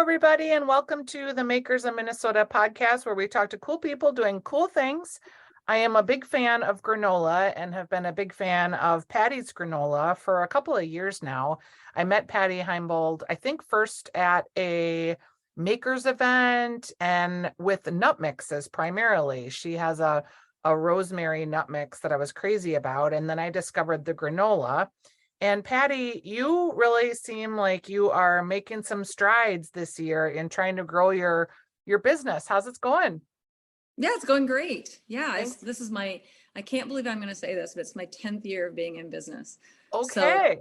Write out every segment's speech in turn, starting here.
everybody, and welcome to the Makers of Minnesota podcast, where we talk to cool people doing cool things. I am a big fan of granola and have been a big fan of Patti's granola for a couple of years now. I met Patti Heimbold, I think, first at a makers event and with nut mixes primarily. She has a rosemary nut mix that I was crazy about, and then I discovered the granola. And Patti, you really seem like you are making some strides this year in trying to grow your business. How's it going? Yeah, it's going great. Yeah, Thanks. this is I can't believe I'm going to say this, but it's my 10th year of being in business. So it Okay.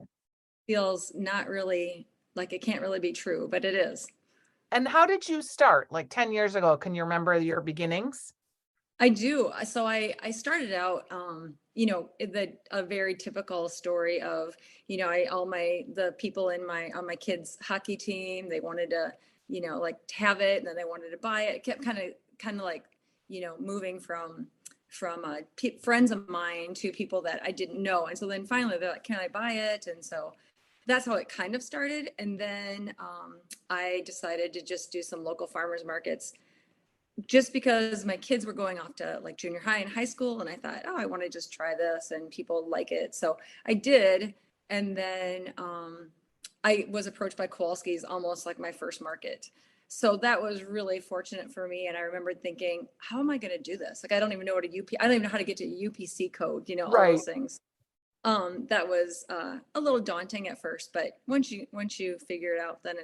feels not really like it can't really be true, but it is. And how did you start? Like 10 years ago, can you remember your beginnings? I do. So I started out, a very typical story of, the people on my kids' hockey team, they wanted to, like to have it, and then they wanted to buy it. It kept kind of like, moving from friends of mine to people that I didn't know. And so then finally they're like, can I buy it? And so that's how it kind of started. And then I decided to just do some local farmers markets just because my kids were going off to like junior high and high school. And I thought, oh, I want to just try this and people like it. So I did. And then I was approached by Kowalski's, almost like my first market. So that was really fortunate for me. And I remember thinking, how am I going to do this? Like, I don't even know what I don't even know how to get to UPC code, all Right. those things. That was a little daunting at first, but once you figure it out, then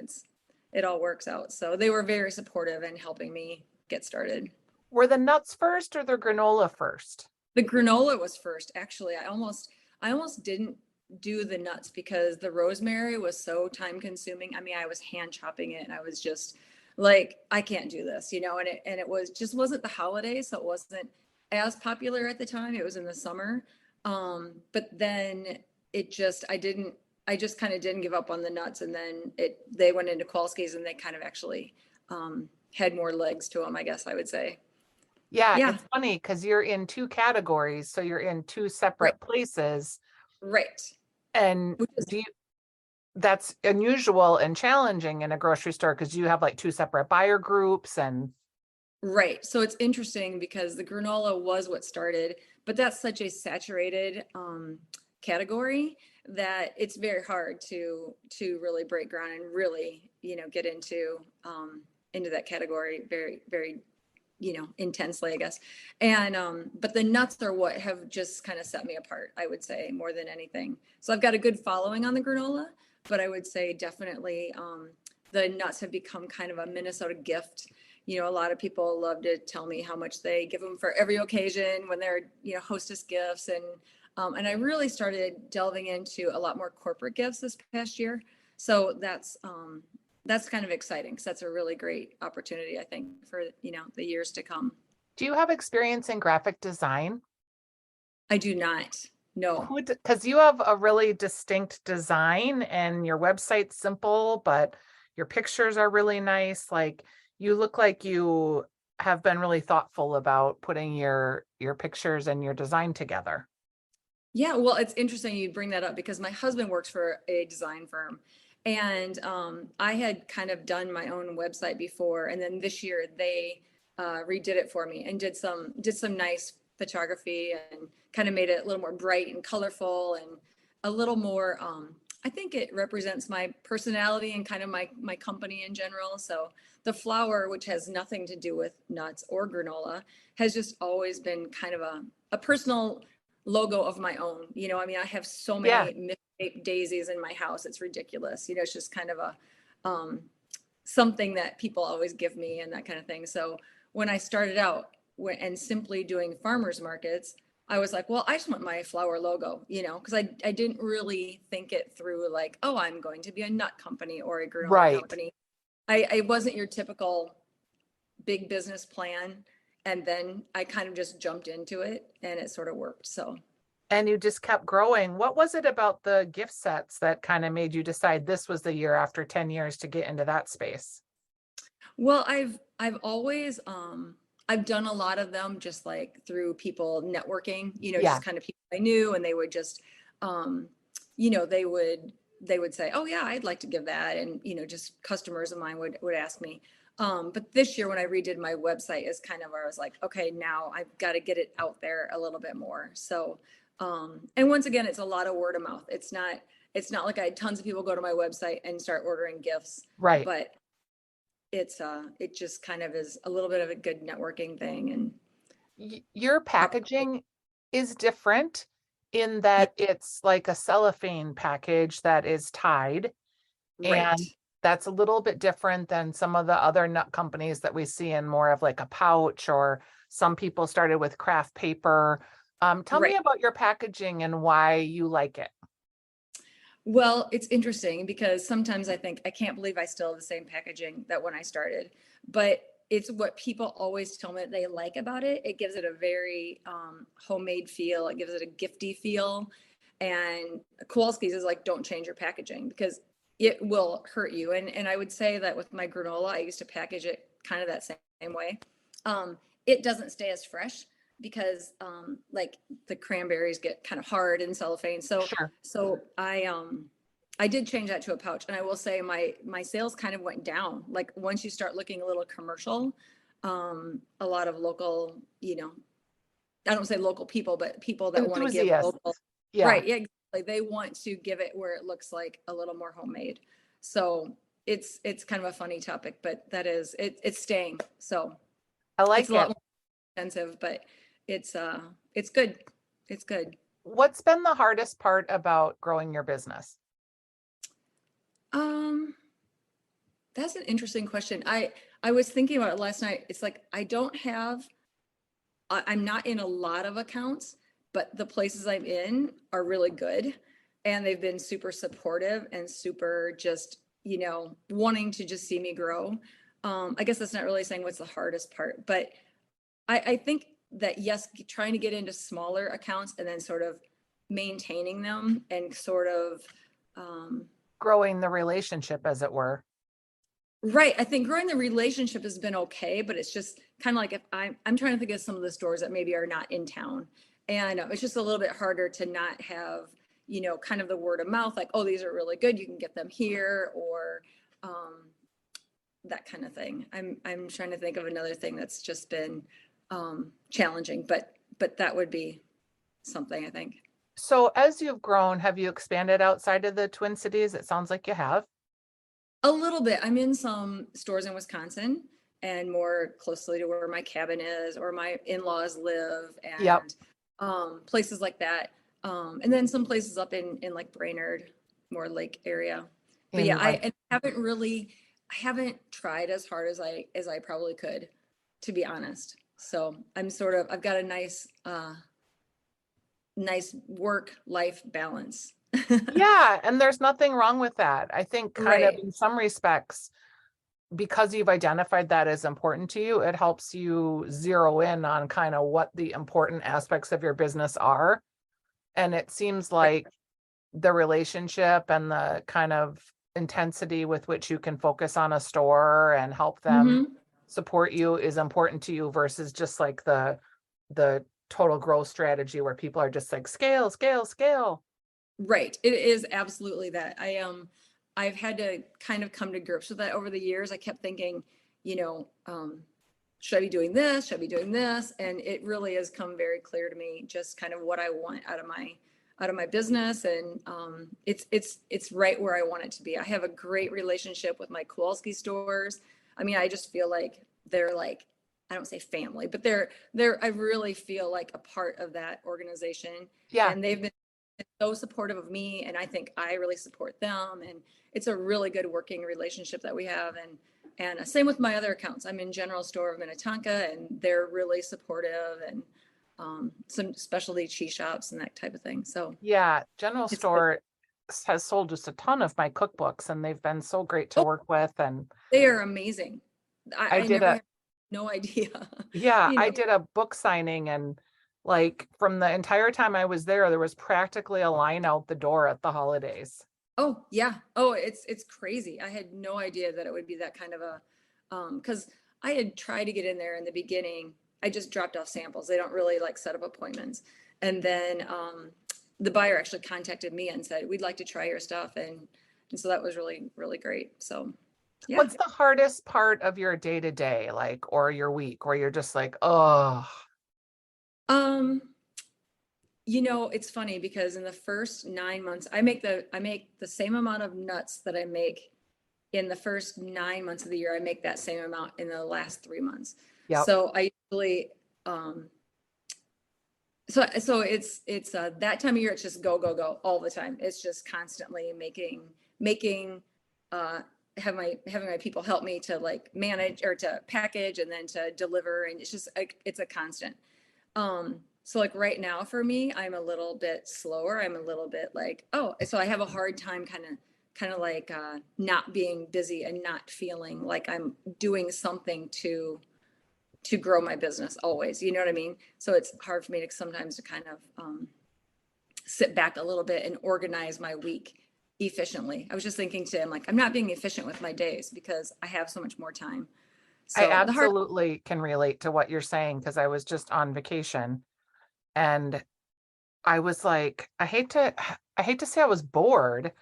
it all works out. So they were very supportive in helping me get started. Were the nuts first or the granola first? The granola was first, actually. I almost didn't do the nuts because the rosemary was so time consuming. I mean, I was hand chopping it and I was just like, I can't do this, and it was just wasn't the holiday, so it wasn't as popular at the time. It was in the summer. But then I just kind of didn't give up on the nuts, and then they went into Kowalski's and they kind of actually had more legs to them, I guess I would say. Yeah, Yeah, it's funny because you're in two categories, so you're in two right, separate places. right. And Which is do you, that's unusual and challenging in a grocery store because you have like two separate buyer groups and right. So it's interesting because the granola was what started, but that's such a saturated category that it's very hard to really break ground and really, get into that category very, very, intensely, I guess. And but the nuts are what have just kind of set me apart, I would say, more than anything. So I've got a good following on the granola, but I would say definitely the nuts have become kind of a Minnesota gift. A lot of people love to tell me how much they give them for every occasion when they're, hostess gifts. And I really started delving into a lot more corporate gifts this past year. So that's kind of exciting because that's a really great opportunity, I think, for, the years to come. do you have experience in graphic design? I do not. No. Because you have a really distinct design and your website's simple, but your pictures are really nice. Like you look like you have been really thoughtful about putting your pictures and your design together. Yeah, well, it's interesting you bring that up because my husband works for a design firm, and I had kind of done my own website before, and then this year they redid it for me and did some nice photography and kind of made it a little more bright and colorful and a little more. I think it represents my personality and kind of my company in general. So the flower, which has nothing to do with nuts or granola, has just always been kind of a personal logo of my own. I mean, I have so Yeah. many misshaped daisies in my house. It's ridiculous. It's just kind of a something that people always give me and that kind of thing. So when I started out and simply doing farmers markets, I was like, well, I just want my flower logo, because I didn't really think it through like, oh, I'm going to be a nut company or a granola Right. company. I wasn't your typical big business plan. And then I kind of just jumped into it and it sort of worked. So, And you just kept growing. What was it about the gift sets that kind of made you decide this was the year after 10 years to get into that space? well, I've always I've done a lot of them just like through people networking, Yeah. just kind of people I knew, and they would just um they would they would say, oh yeah, I'd like to give that. And, just customers of mine would ask me. But this year when I redid my website is kind of where I was like, okay, now I've got to get it out there a little bit more. So, and once again, it's a lot of word of mouth. It's not like I had tons of people go to my website and start ordering gifts, Right. but it just kind of is a little bit of a good networking thing. And Your packaging is different in that it's like a cellophane package that is tied, right, and that's a little bit different than some of the other nut companies that we see in more of like a pouch, or some people started with craft paper. Tell me right. about your packaging and why you like it. Well, it's interesting because sometimes I think I can't believe I still have the same packaging that when I started, but it's what people always tell me that they like about it. It gives it a very homemade feel. It gives it a gifty feel. And Kowalski's is like, don't change your packaging because it will hurt you. And I would say that with my granola, I used to package it kind of that same way. It doesn't stay as fresh because like the cranberries get kind of hard in cellophane. So Sure. so I did change that to a pouch, and I will say my sales kind of went down. Like once you start looking a little commercial, a lot of local, I don't say local people, but people that want to give Enthusiasts. local, Yeah. right? Yeah, exactly. They want to give it where it looks like a little more homemade. So it's kind of a funny topic, but it's staying. So I it's a like lot it. more expensive, but it's good. It's good. What's been the hardest part about growing your business? Um, that's an interesting question. I was thinking about it last night. It's like I'm not in a lot of accounts, but the places I'm in are really good, and they've been super supportive and super just, wanting to just see me grow. I guess that's not really saying what's the hardest part, but I think that yes, trying to get into smaller accounts and then sort of maintaining them and sort of um, Growing the relationship, as it were. right. I think growing the relationship has been okay, but it's just kind of like if I'm trying to think of some of the stores that maybe are not in town, and it's just a little bit harder to not have kind of the word of mouth, like, oh, these are really good, you can get them here, or um, that kind of thing. I'm trying to think of another thing that's just been challenging, but that would be something I think. So as you've grown, have you expanded outside of the Twin Cities? It sounds like you have. A little bit. I'm in some stores in Wisconsin and more closely to where my cabin is or my in-laws live Yep. and places like that. And then some places up in like Brainerd, more lake area. But yeah, In like, I haven't tried as hard as I probably could, to be honest. So I've got a nice work life balance. yeah, and there's nothing wrong with that. I think kind of Right. in some respects, because you've identified that as important to you, it helps you zero in on kind of what the important aspects of your business are. And it seems like the relationship and the kind of intensity with which you can focus on a store and help them Hmm. support you is important to you versus just like the total growth strategy where people are just like scale, scale, scale. Right. It is absolutely that. I've had to kind of come to grips with that over the years. I kept thinking, you know, should I be doing this? Should I be doing this? And it really has come very clear to me just kind of what I want out of my business. And it's right where I want it to be. I have a great relationship with my Kowalski stores. I mean, I just feel like they're like, I don't say family, but I really feel like a part of that organization. Yeah. And they've been so supportive of me, and I think I really support them, and it's a really good working relationship that we have. And same with my other accounts. I'm in General Store of Minnetonka, and they're really supportive, and some specialty cheese shops and that type of thing. So Yeah. General it's good. Store has sold just a ton of my cookbooks and they've been so great to Oh, work with. And they are amazing. I I did never a, had no idea, yeah, you I know. did a book signing, and like from the entire time I was there was practically a line out the door at the holidays. Oh yeah. Oh, it's crazy. I had no idea that it would be that kind of a because I had tried to get in there in the beginning. I just dropped off samples. They don't really like set up appointments. And then the buyer actually contacted me and said, we'd like to try your stuff. And so that was really, really great. So yeah. What's the hardest part of your day to day, like, or your week, where you're just like, oh, Um, it's funny because in the first 9 months, I make the same amount of nuts that I make in the first 9 months of the year. I make that same amount in the last 3 months. yep, So I usually, so it's that time of year, it's just go, go, go all the time. It's just constantly making, uh, having my people help me to like manage or to package and then to deliver. And it's just like, it's a constant. So like right now for me, I'm a little bit slower. I'm a little bit like, oh, so I have a hard time kind of like not being busy and not feeling like I'm doing something to grow my business always. You know what I mean? So it's hard for me to sometimes to kind of sit back a little bit and organize my week efficiently. I was just thinking today, I'm like, I'm not being efficient with my days because I have so much more time. I So the hard, absolutely can relate to what you're saying because I was just on vacation and I was like, I hate to say I was bored,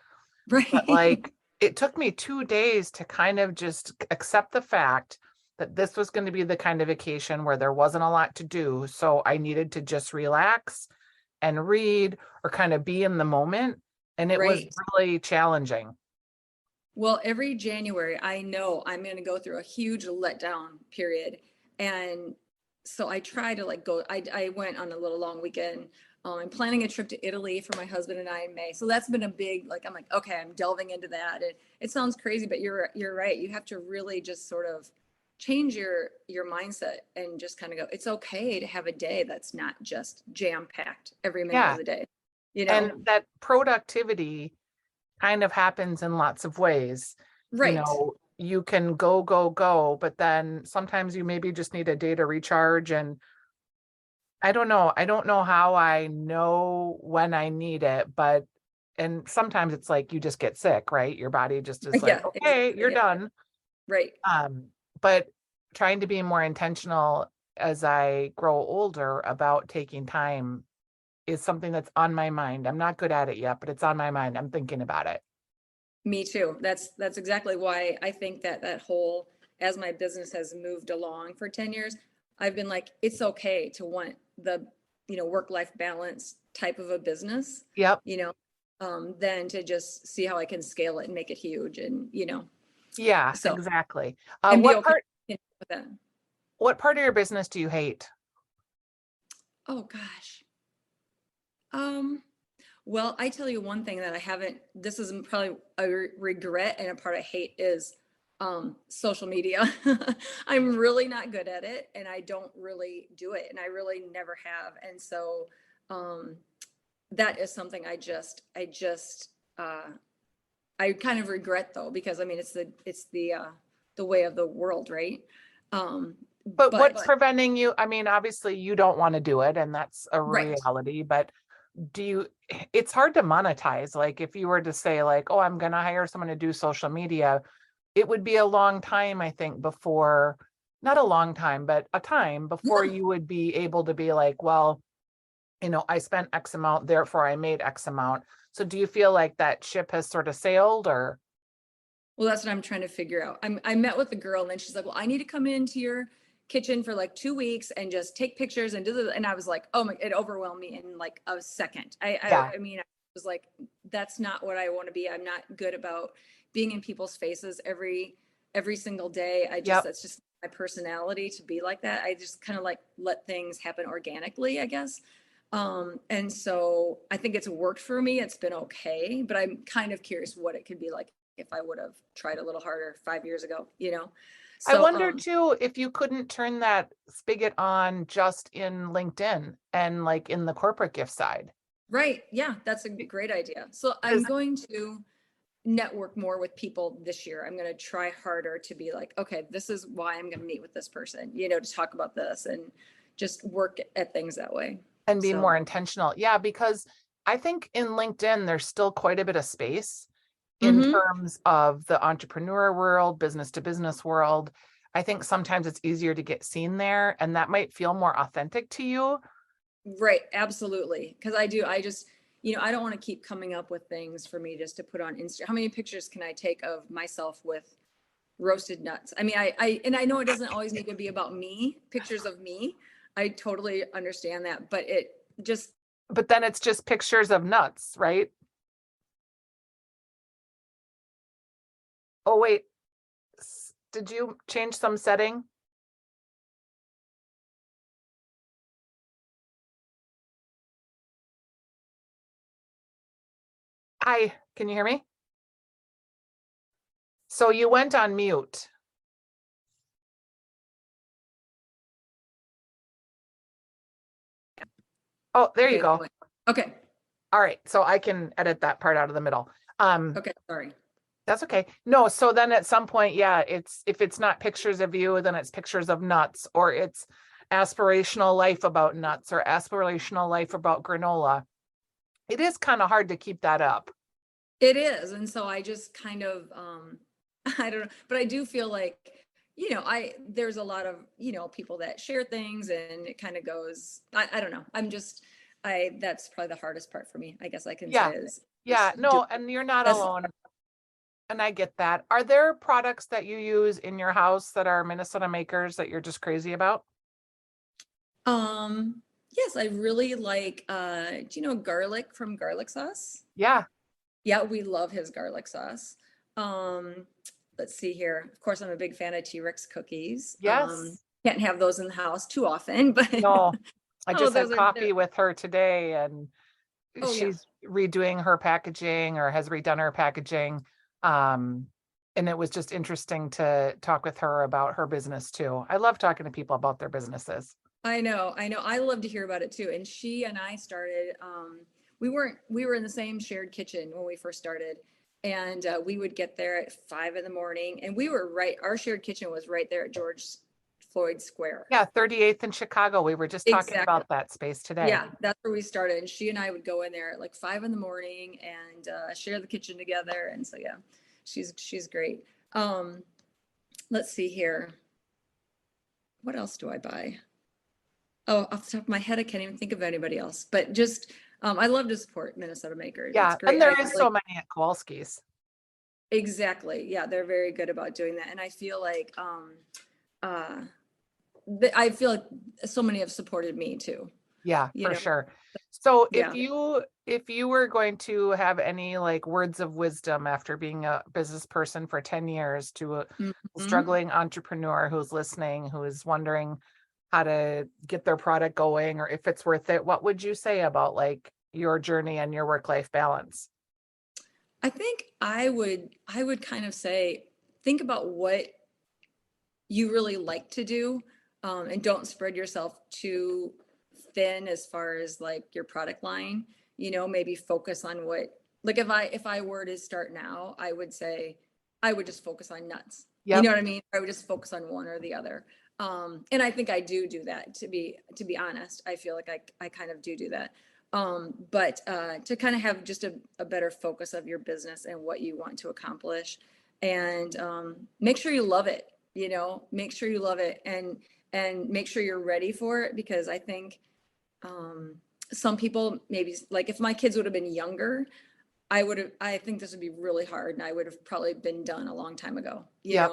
but right? like it took me 2 days to kind of just accept the fact that this was going to be the kind of vacation where there wasn't a lot to do. So I needed to just relax and read or kind of be in the moment. And it was Right. really challenging. Well, every January, I know I'm going to go through a huge letdown period. And so I try to like go, I went on a little long weekend. I'm planning a trip to Italy for my husband and I in May. So that's been a big, like, I'm like, okay, I'm delving into that. It sounds crazy, but you're right. You have to really just sort of change your mindset and just kind of go, it's okay to have a day that's not just jam packed every minute of Yeah. the day, you know? And that productivity kind of happens in lots of ways. Right. You can go, go, go, but then sometimes you maybe just need a day to recharge. And I don't know. I don't know how I know when I need it, but and sometimes it's like you just get sick, right? Your body just is like, Yeah, okay, exactly. you're Yeah. done. Right. But trying to be more intentional as I grow older about taking time is something that's on my mind. I'm not good at it yet, but it's on my mind. I'm thinking about it. Me too. That's exactly why I think that that whole, as my business has moved along for 10 years, I've been like, it's okay to want the, work-life balance type of a business, Yep. you know, than to just see how I can scale it and make it huge and, Yeah, so, exactly. and be What okay part with that. what part of your business do you hate? Oh gosh. Um, Well, I tell you one thing that I haven't, this is probably a regret and a part I hate is social media. I'm really not good at it and I don't really do it and I really never have. And so um, that is something uh, I kind of regret though, because I mean, the way of the world, right? Um, But what's but preventing you? I mean, obviously you don't want to do it, and that's a right. reality, but do you it's hard to monetize. Like if you were to say like, "Oh, I'm going to hire someone to do social media," it would be a long time, I think, before not a long time, but a time before Yeah. you would be able to be like, well, I spent X amount, therefore I made X amount. So do you feel like that ship has sort of sailed or Well, that's what I'm trying to figure out. I met with the girl and then she's like, well, I need to come into your kitchen for like 2 weeks and just take pictures and do the, and I was like, oh my, it overwhelmed me in like a second. yeah, I mean, I was like, that's not what I want to be. I'm not good about being in people's faces every single day. yep. That's just my personality to be like that. I just kind of like let things happen organically, I guess. And so I think it's worked for me. It's been okay, but I'm kind of curious what it could be like if I would have tried a little harder 5 years ago. I So, wonder too if you couldn't turn that spigot on just in LinkedIn and like in the corporate gift side. right. Yeah, that's a great idea. So I'm Because going to network more with people this year. I'm going to try harder to be like, okay, this is why I'm going to meet with this person, to talk about this and just work at things that way. and be So, more intentional. Yeah, because I think in LinkedIn there's still quite a bit of space in mhm. terms of the entrepreneur world, business to business world. I think sometimes it's easier to get seen there and that might feel more authentic to you. Right, absolutely. Because I do. I just, I don't want to keep coming up with things for me just to put on Instagram. How many pictures can I take of myself with roasted nuts? I mean, and I know it doesn't always need to be about me, pictures of me. I totally understand that, but it just, But then it's just pictures of nuts, right? Oh, wait. Did you change some setting? Hi, can you hear me? So you went on mute. Oh, there you okay, go. okay, All right, so I can edit that part out of the middle. okay, sorry. That's okay. No, so then at some point, yeah, if it's not pictures of you, then it's pictures of nuts, or it's aspirational life about nuts, or aspirational life about granola. It is kind of hard to keep that up. It is. And so I just kind of, I don't know, but I do feel like, there's a lot of, people that share things and it kind of goes, I don't know. That's probably the hardest part for me, I guess I can Yeah. say is Yeah, just no, and you're not that's, alone. And I get that. Are there products that you use in your house that are Minnesota makers that you're just crazy about? yes, I really like, do you know garlic from Garlic Sauce? Yeah. Yeah, we love his garlic sauce. Um, let's see here. Of course, I'm a big fan of T-Rex cookies. Yes. Can't have those in the house too often, but No, I oh, just had those are coffee they're with her today, and oh yeah. she's redoing her packaging, or has redone her packaging. Um, and it was just interesting to talk with her about her business too. I love talking to people about their businesses. I know, I know. I love to hear about it too. And she and I started, we were in the same shared kitchen when we first started. And we would get there at 5 in the morning. And we were our shared kitchen was right there at George Floyd Square. Yeah, 38th in Chicago. We were just talking Exactly. about that space today. Yeah, that's where we started. And she and I would go in there at like 5 in the morning and share the kitchen together. And so, yeah, she's great. Let's see here. What else do I buy? Oh, off the top of my head, I can't even think of anybody else. But just, I love to support Minnesota makers. It's Yeah, great. and there is so many at Kowalski's. Exactly. Yeah, they're very good about doing that. And I feel like, uh, I feel like so many have supported me too. Yeah, You for know, sure. So yeah. if you were going to have any like words of wisdom after being a business person for 10 years to a Mhm. struggling entrepreneur who's listening, who is wondering how to get their product going or if it's worth it, what would you say about like your journey and your work-life balance? I think I would kind of say, think about what you really like to do, and don't spread yourself too thin as far as like your product line. Maybe focus on what, like if I were to start now, I would say I would just focus on nuts. You Yep. know what I mean? I would just focus on one or the other. And I think I do that, to be honest. I feel like I kind of do that. But to kind of have just a better focus of your business and what you want to accomplish, and make sure you love it. Make sure you love it, and make sure you're ready for it, because I think um, some people, maybe like if my kids would have been younger, I think this would be really hard, and I would have probably been done a long time ago. Yep.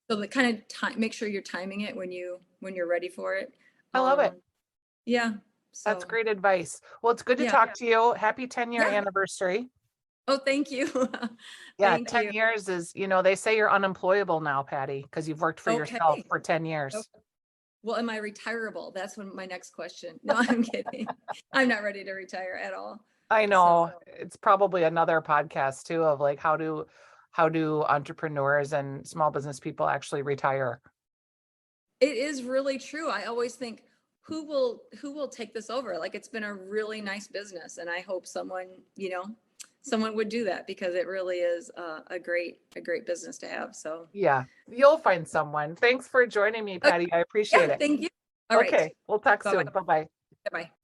So the kind of time, make sure you're timing it when you're ready for it. I love it. Yeah. That's So great advice. Well, it's good to yeah. talk to you. Happy 10-year Yeah. anniversary. Oh, thank you. Yeah, Thank 10 you. years is, they say you're unemployable now, Patty, because you've worked for yourself Okay. for 10 years. Okay. Well, am I retirable? That's my next question. No, I'm kidding. I'm not ready to retire at all. I So know it's probably another podcast too of like how do entrepreneurs and small business people actually retire? it is really true. I always think, who will take this over? Like, it's been a really nice business, and I hope someone would do that, because it really is a great business to have. So Yeah, you'll find someone. Thanks for joining me, okay. Patty. I appreciate Yeah, it. thank you. All right. Okay, we'll talk Bye-bye. soon. Bye-bye. Bye-bye.